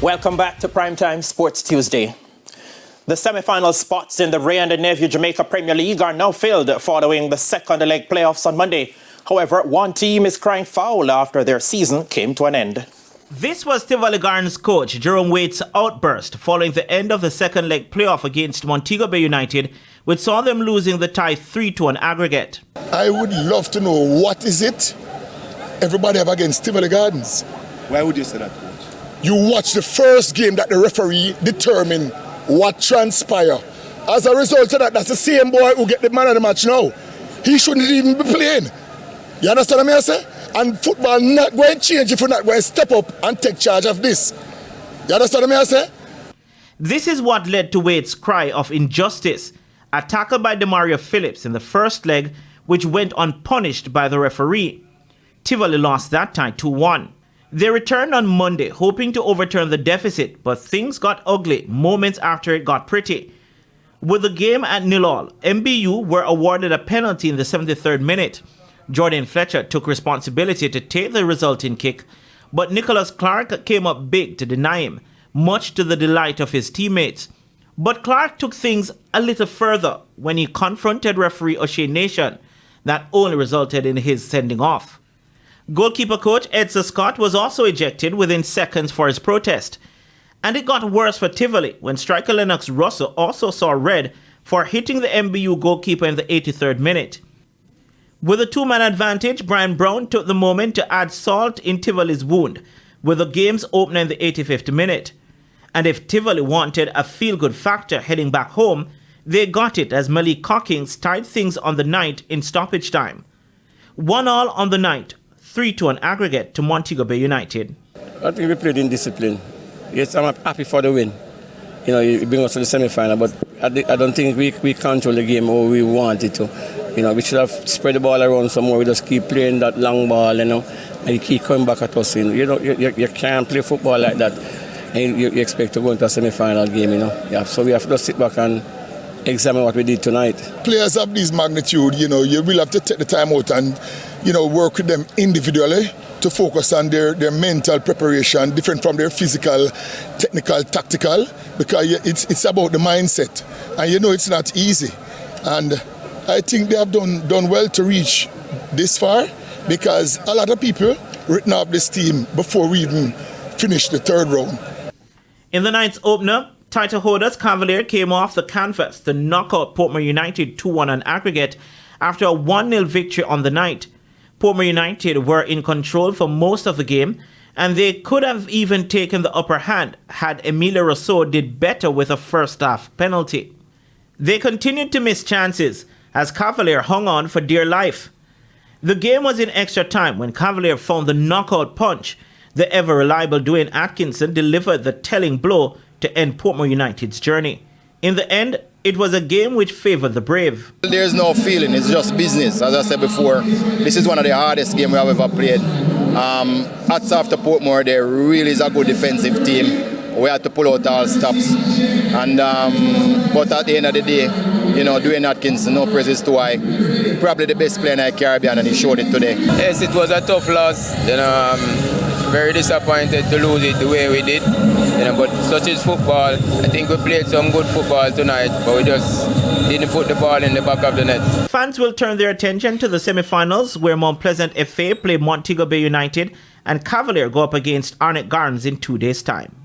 Welcome back to Primetime Sports Tuesday. The semi-final spots in the Wray Nephew Jamaica Premier League are now filled following the second leg playoffs on Monday. However, one team is crying foul after their season came to an end. This was Tivoli Gardens coach Jerome Waite's outburst following the end of the second leg playoff against Montego Bay United, which saw them losing the tie 3-2 on aggregate. I would love to know what is it everybody have against Tivoli Gardens. Why would you say that, coach? You watch the first game that the referee determined what transpired. As a result of that, that's the same boy who get the man of the match now. He shouldn't even be playing. You understand what I say? And football not going to change if you're not going to step up and take charge of this. You understand what I say? This is what led to Waite's cry of injustice. A tackle by Demario Phillips in the first leg, which went unpunished by the referee. Tivoli lost that tie 2-1. They returned on Monday, hoping to overturn the deficit, but things got ugly moments after it got pretty. With the game at 0-0, MBU were awarded a penalty in the 73rd minute. Jordan Fletcher took responsibility to take the resulting kick, but Nicholas Clark came up big to deny him, much to the delight of his teammates. But Clark took things a little further when he confronted referee O'Shea Nation. That only resulted in his sending off. Goalkeeper coach Edson Scott was also ejected within seconds for his protest. And it got worse for Tivoli when striker Lennox Russell also saw red for hitting the MBU goalkeeper in the 83rd minute. With a two-man advantage, Brian Brown took the moment to add salt in Tivoli's wound, with the game's opener in the 85th minute. And if Tivoli wanted a feel-good factor heading back home, they got it as Malik Cockings tied things on the night in stoppage time. 1-1 on the night, 3-2 on aggregate to Montego Bay United. I think we played in discipline. Yes, I'm happy for the win. You know, it brings us to the semi-final, but I don't think we control the game how we wanted to. You know, we should have spread the ball around some more. We just keep playing that long ball, you know, and you keep coming back at us. You know, you can't play football like that, and you expect to go into a semi-final game, you know. Yeah, so we have to sit back and examine what we did tonight. Players of this magnitude, you know, you will have to take the time out and, you know, work with them individually to focus on their mental preparation, different from their physical, technical, tactical, because it's about the mindset. And you know it's not easy. And I think they have done well to reach this far, because a lot of people written off this team before we even finished the third round. In the night's opener, title holders Cavalier came off the canvas to knock out Portmore United 2-1 on aggregate after a 1-0 victory on the night. Portmore United were in control for most of the game, and they could have even taken the upper hand had Emilio Rousseau did better with a first-half penalty. They continued to miss chances as Cavalier hung on for dear life. The game was in extra time when Cavalier found the knockout punch. The ever-reliable Dwayne Atkinson delivered the telling blow to end Portmore United's journey. In the end, it was a game which favoured the Brave. There's no feeling, it's just business. As I said before, this is one of the hardest games we have ever played. Hats off to Portmore, there really is a good defensive team. We had to pull out all stops. And but at the end of the day, you know, Dwayne Atkinson, no praises too high. Probably the best player in the Caribbean, and he showed it today. Yes, it was a tough loss. You know, very disappointed to lose it the way we did. You know, but such is football. I think we played some good football tonight, but we just didn't put the ball in the back of the net. Fans will turn their attention to the semi-finals, where Mount Pleasant FA play Montego Bay United and Cavalier go up against Arnett Gardens in 2 days' time.